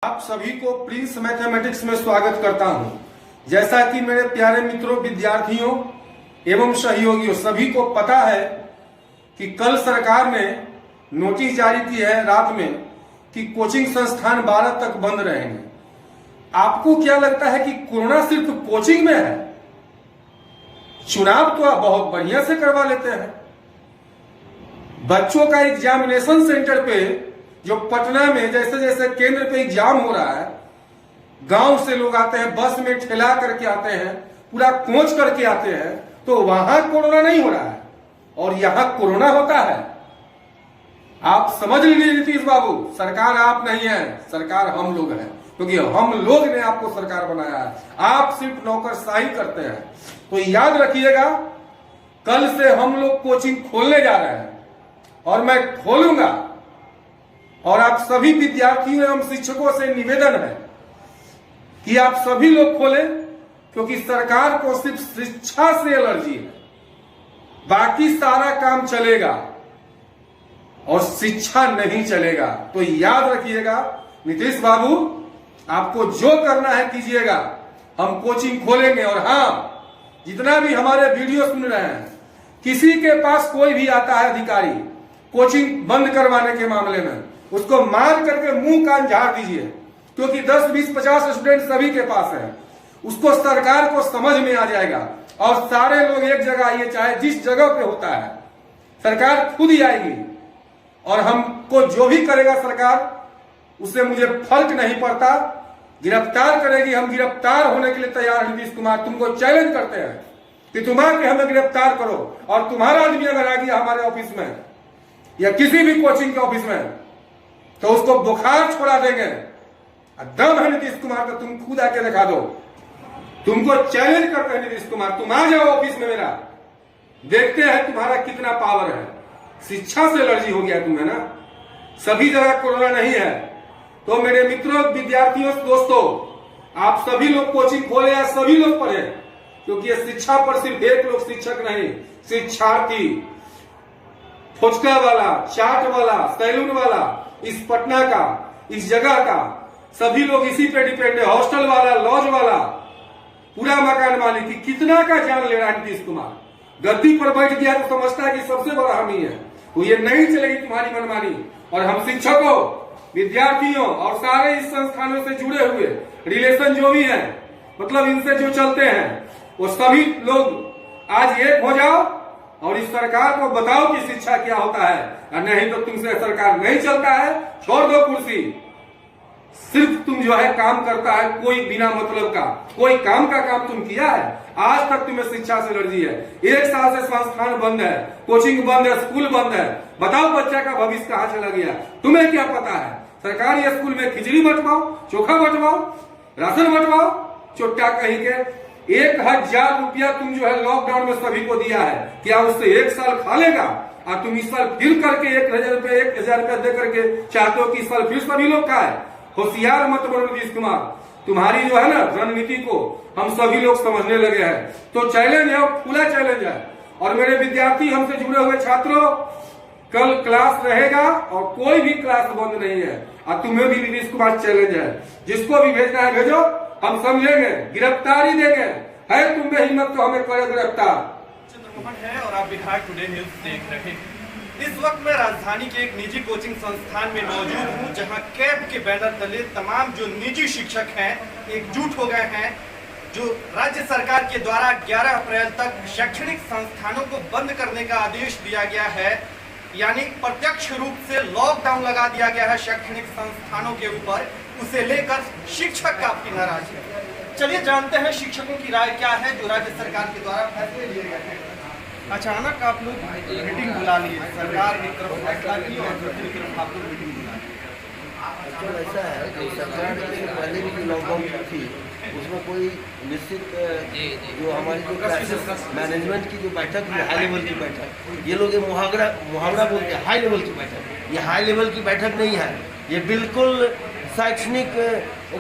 आप सभी को प्रिंस मैथमेटिक्स में स्वागत करता हूं। जैसा कि मेरे प्यारे मित्रों, विद्यार्थियों एवं सहयोगियों सभी को पता है कि कल सरकार ने नोटिस जारी की है रात में कि कोचिंग संस्थान 12 तक बंद रहेंगे। आपको क्या लगता है कि कोरोना सिर्फ कोचिंग में है? चुनाव तो आप बहुत बढ़िया से करवा लेते हैं। बच्चों का एग्जामिनेशन सेंटर पे जो पटना में जैसे जैसे केंद्र पे एग्जाम हो रहा है, गांव से लोग आते हैं, बस में ठेला करके आते हैं, पूरा कोच करके आते हैं, तो वहां कोरोना नहीं हो रहा है और यहां कोरोना होता है। आप समझ लीजिए नीतीश बाबू, सरकार आप नहीं है, सरकार हम लोग हैं, क्योंकि हम लोग ने आपको सरकार बनाया है। आप सिर्फ नौकरशाही करते हैं। तो याद रखिएगा, कल से हम लोग कोचिंग खोलने जा रहे हैं और मैं खोलूंगा। और आप सभी विद्यार्थियों एवं शिक्षकों से निवेदन है कि आप सभी लोग खोलें, क्योंकि सरकार को सिर्फ शिक्षा से एलर्जी है, बाकी सारा काम चलेगा और शिक्षा नहीं चलेगा। तो याद रखिएगा नीतीश बाबू, आपको जो करना है कीजिएगा, हम कोचिंग खोलेंगे। और हाँ, जितना भी हमारे वीडियो सुन रहे हैं, किसी के पास कोई भी आता है अधिकारी कोचिंग बंद करवाने के मामले में, उसको मार करके मुंह कान झाड़ दीजिए, क्योंकि 10, 20, 50 स्टूडेंट सभी के पास है। उसको सरकार को समझ में आ जाएगा और सारे लोग एक जगह आइए, चाहे जिस जगह पे होता है, सरकार खुद ही आएगी और हमको जो भी करेगा सरकार, उससे मुझे फर्क नहीं पड़ता। गिरफ्तार करेगी, हम गिरफ्तार होने के लिए तैयार हैं। नीतीश कुमार, तुमको चैलेंज करते हैं कि तुम आके हमें गिरफ्तार करो, और तुम्हारा आदमी अगर आ गया हमारे ऑफिस में या किसी भी कोचिंग के ऑफिस में, तो उसको बुखार छोड़ा देंगे। दम है नीतीश कुमार का, तुम खुद आके दिखा दो। तुमको चैलेंज करते हैं नीतीश कुमार, तुम आ जाओ ऑफिस में मेरा, देखते हैं तुम्हारा कितना पावर है। शिक्षा से एलर्जी हो गया तुम्हें ना, सभी जगह कोरोना नहीं है। तो मेरे मित्रों, विद्यार्थियों, दोस्तों, आप सभी लोग कोचिंग खोले या सभी लोग पढ़े, क्योंकि ये शिक्षा पर सिर्फ एक लोग शिक्षक नहीं, शिक्षार्थी, फुचका वाला, चाट वाला, सैलून वाला, इस पटना का, इस जगह का, सभी लोग इसी पे डिपेंड है। हॉस्टल वाला, लॉज वाला, पूरा मकान मालिक, कितना का जान ले रहा है नीतीश कुमार। गद्दी पर बैठ गया तो समझता है कि सबसे बड़ा हम ही है। तो ये नहीं चलेगी तुम्हारी मनमानी। और हम शिक्षकों, विद्यार्थियों और सारे इस संस्थानों से जुड़े हुए रिलेशन जो भी है, मतलब इनसे जो चलते हैं, वो सभी लोग आज एक हो जाओ और इस सरकार को बताओ कि शिक्षा क्या होता है। और नहीं तो तुमसे सरकार नहीं चलता है, छोड़ दो कुर्सी। सिर्फ तुम जो है काम करता है कोई बिना मतलब का, कोई काम का काम तुम किया है? आज तक तुम्हें शिक्षा से एलर्जी है। 1 साल से संस्थान बंद है, कोचिंग बंद है, स्कूल बंद है। बताओ बच्चा का भविष्य कहाँ चला गया? तुम्हें क्या पता है? सरकारी स्कूल में खिचड़ी बंटवाओ, चोखा बंटवाओ, राशन बंटवाओ, चुट्टा कहीं के। 1000 रुपया तुम जो है लॉकडाउन में सभी को दिया है, क्या उससे 1 साल खा लेगा? और तुम इस साल फिर करके 1000 रुपया दे करके चाहते हो कि इस साल फिर सभी लोग खाए? होशियार मत बनो नीतीश कुमार, तुम्हारी जो है ना रणनीति को हम सभी लोग समझने लगे हैं। तो चैलेंज है, खुला चैलेंज है। और मेरे विद्यार्थी, हमसे जुड़े हुए छात्रों, कल क्लास रहेगा और कोई भी क्लास बंद नहीं है। और तुम्हें भी नीतीश कुमार चैलेंज है, जिसको भी भेजना है भेजो, हम समझेंगे, गिरफ्तारी देंगे। है तुम में हिम्मत तो हमें करे गिरफ्तार। चंद्रमोहन है और आप बिहार टुडे न्यूज देख रहे हैं। इस वक्त मैं राजधानी के एक निजी कोचिंग संस्थान में मौजूद हूं, जहां कैब के बैनर तले तमाम जो निजी शिक्षक हैं एकजुट हो गए हैं। जो राज्य सरकार के द्वारा 11 अप्रैल तक शैक्षणिक संस्थानों को बंद करने का आदेश दिया गया है, यानी प्रत्यक्ष रूप से लॉकडाउन लगा दिया गया है शैक्षणिक संस्थानों के ऊपर, उसे लेकर शिक्षक काफी नाराज है। चलिए जानते हैं शिक्षकों की राय क्या है, जो राज्य सरकार के द्वारा फैसले लिए गए हैं। अचानक आप लोग मीटिंग बुला लिए, सरकार की तरफ फैसला की और दूसरी तरफ आप लोग मीटिंग बुला लिए। ऐसा है कि सरकार ने पहले भी लॉकडाउन थी, उसमें कोई निश्चित जो हमारी जो क्लासेस मैनेजमेंट की जो बैठक थी, हाई लेवल की बैठक, ये लोग मुहावरा बोलते हैं हाई लेवल की बैठक। ये हाई लेवल की बैठक नहीं है, ये बिल्कुल शैक्षणिक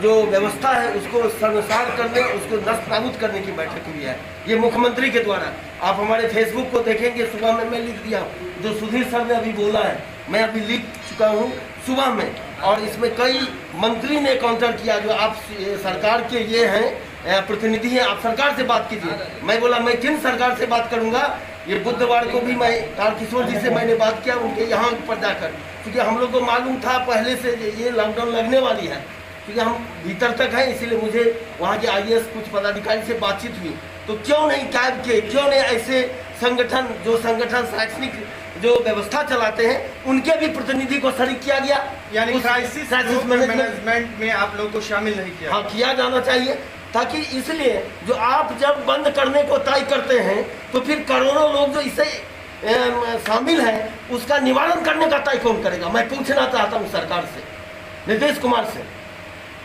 जो व्यवस्था है उसको सर्वसार करने, उसको नष्ट नाबूद करने की बैठक हुई है। ये मुख्यमंत्री के द्वारा, आप हमारे फेसबुक को देखेंगे, सुबह में मैं लिख दिया, जो सुधीर सर ने अभी बोला है, मैं अभी लिख चुका हूँ सुबह में। और इसमें कई मंत्री ने काउंटर किया, जो आप सरकार के ये हैं प्रतिनिधि हैं, आप सरकार से बात कीजिए। मैं बोला मैं किन सरकार से बात करूंगा। ये बुधवार को भी मैं तारकिशोर जी से मैंने बात किया उनके यहाँ पर जाकर, क्योंकि हम लोग को मालूम था पहले से ये लॉकडाउन लगने वाली है, क्योंकि हम भीतर तक हैं, इसीलिए मुझे वहाँ के IAS कुछ पदाधिकारी से बातचीत हुई। तो क्यों नहीं कैब के, क्यों नहीं ऐसे संगठन जो संगठन शैक्षणिक जो व्यवस्था चलाते हैं उनके भी प्रतिनिधि को शरीक किया गया, यानी क्राइसिस मैनेजमेंट में आप लोगों को शामिल नहीं किया? हाँ, किया जाना चाहिए, ताकि इसलिए जो आप जब बंद करने को तय करते हैं तो फिर करोड़ों लोग जो इसे शामिल हैं उसका निवारण करने का तय कौन करेगा। मैं पूछना चाहता हूँ सरकार से, नीतीश कुमार से,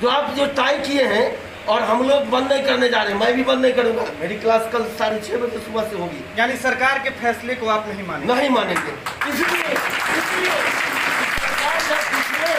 जो आप जो तय किए हैं और हम लोग बंद नहीं करने जा रहे हैं, मैं भी बंद नहीं करूंगा, मेरी क्लास कल 6:30 बजे सुबह से होगी। यानी सरकार के फैसले को आप नहीं मानेंगे? नहीं मानेंगे। इसलिए सरकार जब पिछले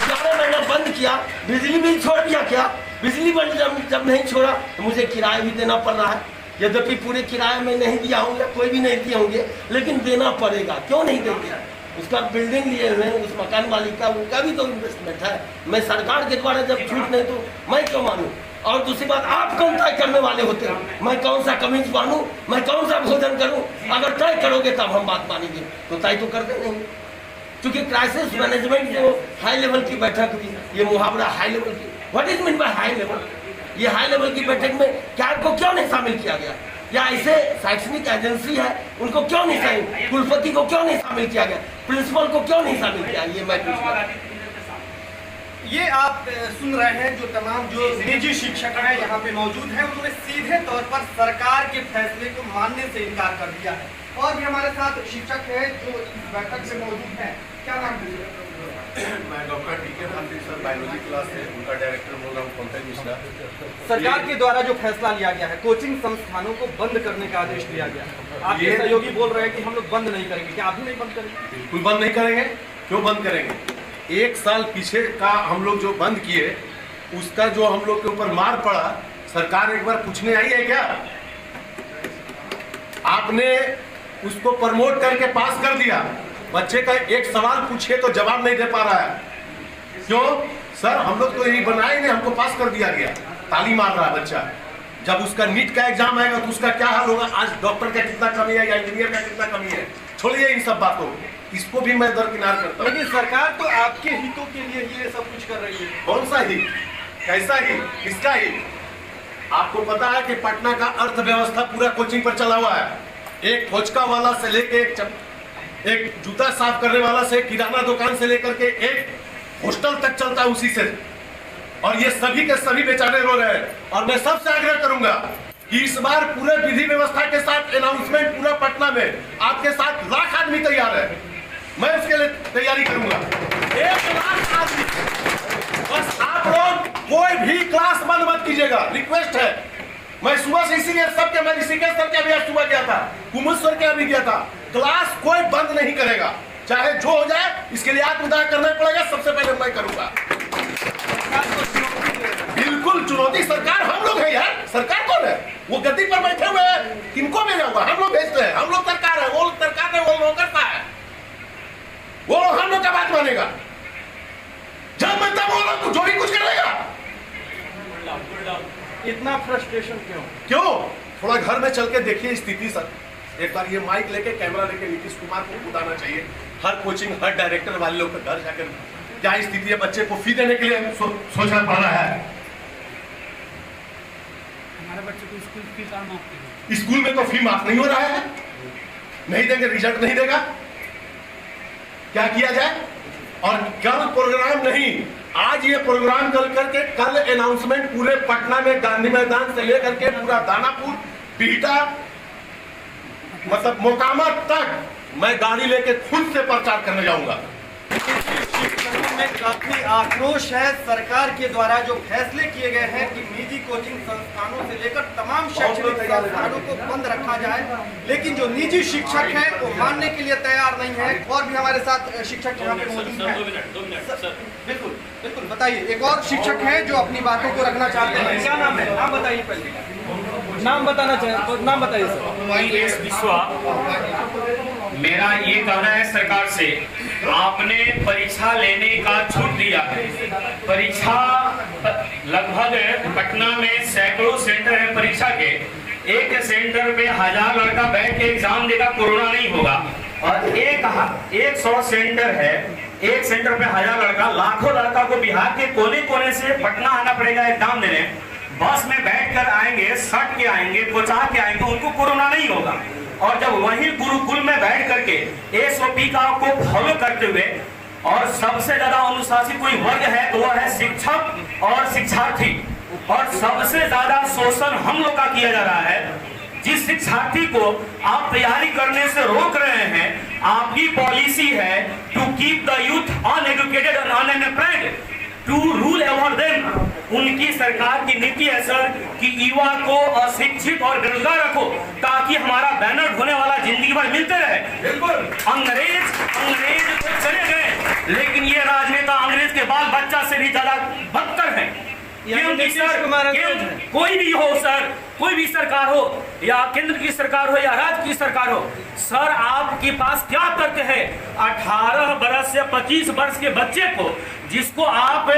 11 महीना बंद किया, बिजली बिल छोड़ दिया क्या? बिजली बिल जब नहीं छोड़ा तो मुझे किराया भी देना पड़ रहा है, यद्यपि पूरे किराए में नहीं दिया हूँ या कोई भी नहीं दिए होंगे, लेकिन देना पड़ेगा। क्यों नहीं देंगे? उसका बिल्डिंग लिए हुए उस मकान मालिक का, उनका भी तो इन्वेस्टमेंट है। मैं सरकार के द्वारा जब छूट नहीं तो मैं क्यों मानूं? और दूसरी बात, आप कौन तय करने वाले होते हैं? मैं कौन सा कमीज बांधूं, मैं कौन सा भोजन करूं? अगर तय करोगे तब हम बात मानेंगे, तो तय तो करते नहीं। क्योंकि क्राइसिस मैनेजमेंट जो हाई लेवल की बैठक हुई, ये मुहावरा हाई लेवल की, what is mean by high level? ये हाई लेवल की बैठक में कैब को क्यों नहीं शामिल किया गया? या ऐसे शैक्षणिक एजेंसी है उनको क्यों नहीं शामिल, कुलपति को क्यों नहीं शामिल किया गया, प्रिंसिपल को क्यों नहीं शामिल किया? ये मैं पूछ रहा हूं। ये आप सुन रहे हैं जो तमाम जो निजी शिक्षक हैं यहाँ पे मौजूद हैं, उन्होंने सीधे तौर पर सरकार के फैसले को मानने से इनकार कर दिया है। और भी हमारे साथ शिक्षक हैं जो इस बैठक में मौजूद हैं। क्या नाम है? मैं डॉक्टर टीके भारती सर, बायोलॉजी क्लास है, उनका डायरेक्टर बोल रहा हूँ, पंकज मिश्रा। सरकार के द्वारा जो फैसला लिया गया है, कोचिंग संस्थानों को बंद करने का आदेश दिया गया है, आपके सहयोगी बोल रहे हैं कि हम लोग बंद नहीं करेंगे, क्या आप भी नहीं बंद करेंगे? बिल्कुल बंद नहीं करेंगे। क्यों बंद करेंगे? 1 साल पीछे का हम लोग जो बंद किए उसका जो हम लोग के ऊपर मार पड़ा, सरकार एक बार पूछने आई है क्या? आपने उसको प्रमोट करके पास कर दिया, बच्चे का एक सवाल पूछिए तो जवाब नहीं दे पा रहा है। क्यों? सर हम लोग तो यही बनाए नहीं, हमको पास कर दिया गया। ताली मार रहा है बच्चा। जब उसका नीट का एग्जाम आएगा तो उसका क्या हाल होगा? आज डॉक्टर का कितना कमी है या इंजीनियर का कितना कमी है, छोड़िए इन सब बातों, इसको भी मैं दरकिनार करता हूँ। लेकिन सरकार तो आपके हितों के लिए ये सब कुछ कर रही है। कौन सा हित? कैसा हित? किसका हित? आपको पता है कि पटना का अर्थव्यवस्था पूरा कोचिंग पर चला हुआ है। एक फोचका वाला से लेके एक जूता साफ करने वाला से, किराना दुकान से लेकर के एक हॉस्टल तक चलता है उसी से, और ये सभी के सभी बेचारे रो रहे हैं। और मैं सबसे आग्रह करूंगा कि इस बार पूरे विधि व्यवस्था के साथ अनाउंसमेंट पूरा पटना में आपके साथ 1 लाख आदमी तैयार है, मैं उसके लिए तैयारी करूंगा। 1 लाख आदमी। बस आप लोग कोई भी क्लास बंद मत कीजिएगा, रिक्वेस्ट है। मैं सुबह से इसीलिए सबके, मैं ऋषिकेश सर के अभी सुबह गया था, कुमुद के अभी गया था, क्लास कोई बंद नहीं करेगा, चाहे जो हो जाए। इसके लिए आत्मदाह करना पड़ेगा, सबसे पहले मैं करूंगा। बिल्कुल चुनौती सरकार हम लोग है यार, सरकार कौन है? वो गद्दी पर बैठे हुए हैं, किनको भेजा होगा? हम लोग भेजते हैं, हम लोग सरकार है, वो सरकार है, वो नौकरता है, वो हम लोग का बात मानेगा। जब मैं तब वो लोग जो भी कुछ कर लेगा। इतना फ्रस्ट्रेशन क्यों? थोड़ा घर में चल के देखिए स्थिति सर, एक बार ये माइक लेके कैमरा लेके नीतीश कुमार को बताना चाहिए, हर कोचिंग हर डायरेक्टर वाले लोग का घर जाकर क्या स्थिति है, बच्चे को फी देने के लिए सोचना पड़ रहा है। हमारे बच्चे को स्कूल फी का माफ कीजिए। स्कूल में तो फी माफ नहीं हो रहा है, नहीं देंगे, रिजल्ट नहीं देगा, क्या किया जाए? और कल प्रोग्राम नहीं, आज ये प्रोग्राम कल करके कल अनाउंसमेंट पूरे पटना में गांधी मैदान से लेकर के पूरा दानापुर, बिहटा, मतलब मोकामा तक मैं गाड़ी लेके खुद से प्रचार करने जाऊंगा। शिक्षकों में काफी आक्रोश है सरकार के द्वारा जो फैसले किए गए हैं कि निजी कोचिंग संस्थानों से लेकर तमाम शैक्षणिक संस्थानों को बंद रखा जाए, लेकिन जो निजी शिक्षक हैं वो मानने के लिए तैयार नहीं है। और भी हमारे साथ शिक्षक यहाँ पे मौजूद हैं। बिल्कुल बिल्कुल, बताइए। एक और शिक्षक हैं जो अपनी बातों को रखना चाहते हैं, क्या नाम है? आप बताइए पहले। नाम बताना चाहिए, नाम बताइए सर। महेश बिस्वा। मेरा ये कहना है सरकार से, आपने परीक्षा लेने का छूट दिया है। परीक्षा लगभग पटना में सैकड़ों सेंटर है परीक्षा के, एक सेंटर पे 1000 लड़का बैठ के एग्जाम देगा, कोरोना नहीं होगा। और 100 सेंटर है, एक सेंटर पे 1000 लड़का, लाखों लड़का को बिहार के कोने कोने से पटना आना पड़ेगा एग्जाम देने। बस में बैठकर आएंगे, सट के आएंगे, कोचा के आएंगे, उनको कोरोना नहीं होगा। और जब वहीं गुरुकुल में बैठ करके SOP का को फॉलो करते हुए, और सबसे ज्यादा अनुशासित कोई वर्ग है तो वह है शिक्षक और शिक्षार्थी। और सबसे ज्यादा शोषण हम लोग का किया जा रहा है। जिस शिक्षार्थी को आप तैयारी करने से रोक रहे हैं, आपकी पॉलिसी है to keep the youth uneducated and unemployed, to rule over them. उनकी सरकार की नीति है सर कि युवा को अशिक्षित और बेरोजगार रखो, ताकि हमारा बैनर ढोने वाला जिंदगी भर मिलते रहे। बिल्कुल, अंग्रेज तो चले गए, लेकिन ये राजनेता अंग्रेज के बाल बच्चा से भी ज्यादा बदतर है। कोई भी हो सर, कोई भी सरकार हो, या केंद्र की सरकार हो या राज्य की सरकार हो, सर आपके पास क्या तर्क है 18 वर्ष से 25 वर्ष के बच्चे को, जिसको आप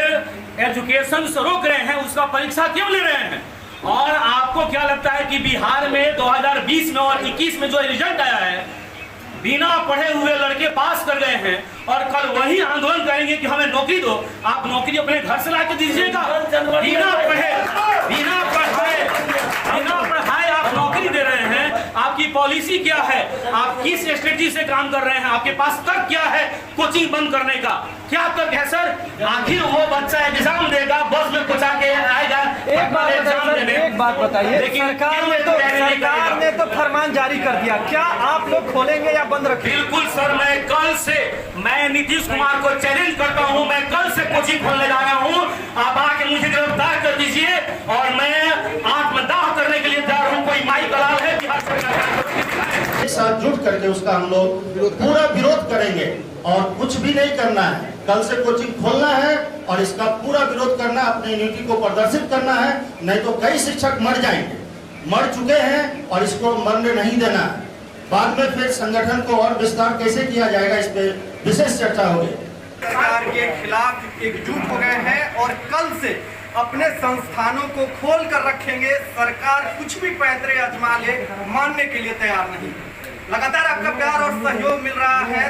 एजुकेशन से रोक रहे हैं, उसका परीक्षा क्यों ले रहे हैं? और आपको क्या लगता है कि बिहार में 2020 में और 21 में जो रिजल्ट आया है, बिना पढ़े हुए लड़के पास कर गए हैं, और कल वही आंदोलन करेंगे कि हमें नौकरी दो। आप नौकरी अपने घर से लाके दीजिएगा? बिना पढ़ाए आप नौकरी दे रहे हैं। आपकी पॉलिसी क्या है? आप किस स्ट्रेटजी से काम कर रहे हैं? आपके पास तर्क क्या है कोचिंग बंद करने का? क्या तर्क है सर? आखिर वो बच्चा एग्जाम देगा, बस में पहुंचा के आएगा। एक बात बताइए, सरकार ने तो फरमान जारी कर दिया, क्या आप लोग खोलेंगे या बंद रखेंगे? बिल्कुल सर, मैं नीतीश कुमार को चैलेंज करता हूं, मैं कल से कोचिंग खोलने जा रहा हूं। आप आके मुझे गिरफ्तार कर दीजिए, और मैं आत्मदाह करने के लिए जा रहा हूं। कोई माई कलाल है बिहार सरकार, एक साथ जुट करके उसका हम लोग पूरा विरोध करेंगे, और कुछ भी नहीं करना है। कल से कोचिंग खोलना है और इसका पूरा विरोध करना, अपनी यूनिटी को प्रदर्शित करना है। नहीं तो कई शिक्षक मर जाएंगे, मर चुके हैं, और इसको मरने नहीं देना है। बाद में फिर संगठन को और विस्तार कैसे किया जाएगा, इस पे विशेष चर्चा होगी। सरकार के खिलाफ एकजुट हो गए हैं और कल से अपने संस्थानों को खोल कर रखेंगे। सरकार कुछ भी पैतरे आजमा ले, मानने के लिए तैयार नहीं। लगातार आपका प्यार और सहयोग मिल रहा है।